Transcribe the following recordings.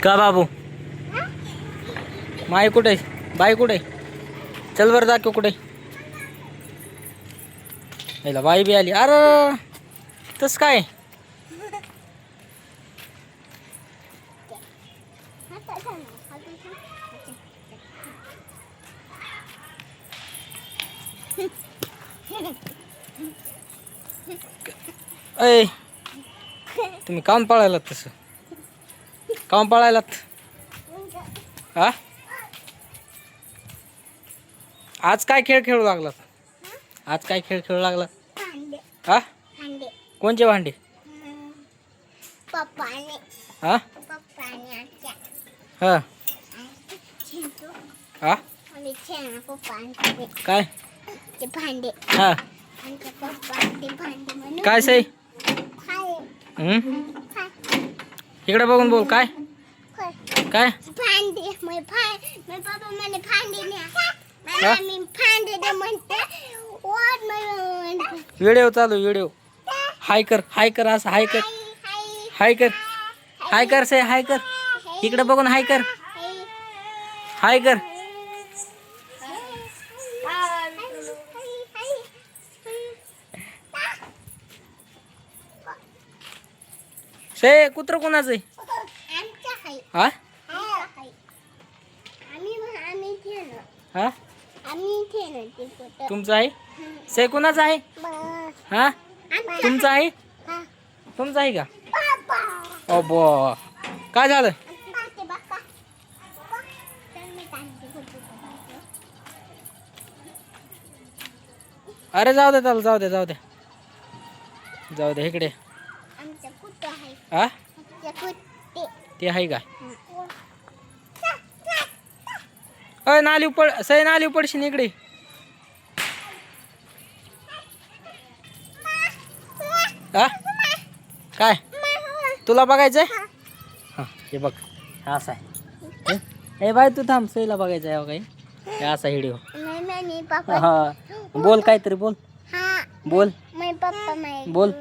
का बाबू माई कुठे बाई कुठे चल बरं दाखव कुठे याला बाई बी आली अरे तस काय अय तुम्ही काम पळायलात तसं काम पळायलात हा आज काय खेळ खेळू लागलात आज काय खेळ खेळू लागला हा कोणचे भांडे हा हा हा काय हा काय सई इकडे बघून बोल काय काय व्हिडिओ चालू व्हिडिओ हाय कर असं हाय कर से हाय कर इकडे बघून हाय कर से कुत्र कोणाचं हा हा तुमचं आहे से कोणाचं आहे हा तुमचं आहे तुमचं आहे का अबो काय झालं अरे जाऊ दे इकडे हा ते आहे का अय नाली पडशील इकडे हा काय तुला बघायचंय हा हे बघ हा असा आहे हे बाय तू थांब सईला बघायचं आहे काही हे असा व्हिडिओ हा बोल काहीतरी बोल बोल बोल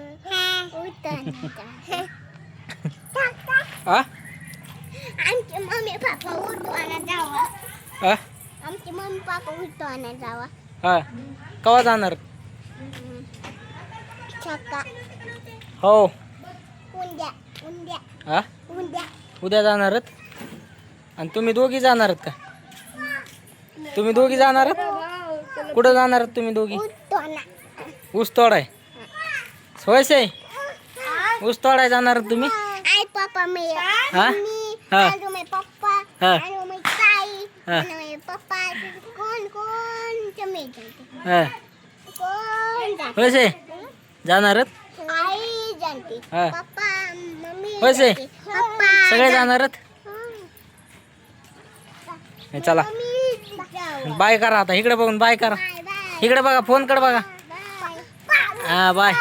हा आमचे मम्मी पप्पा उठवायला जावा हा आमचे मम्मी पप्पा उठवायला जावा हा कवा जाणार सका हो उद्या हा उद्या जाणारत आणि तुम्ही दोघी जाणारत का तुम्ही दोघी जाणारत कुठं जाणारत तुम्ही दोघी ऊस तोडाय सोयसे ऊस तोडाय जाणारत तुम्ही आई पप्पा मी हा हा मी पप्पा हा मी ताई हा मी पप्पा कोण जमे हा कोण सोयसे जाणारत आई जानते हा पप्पा मम्मी होयसे पप्पा सगळे जाणारत चला बाय करा आता इकडे बघून बाय करा इकडे बघा फोन कडे बघा हा बाय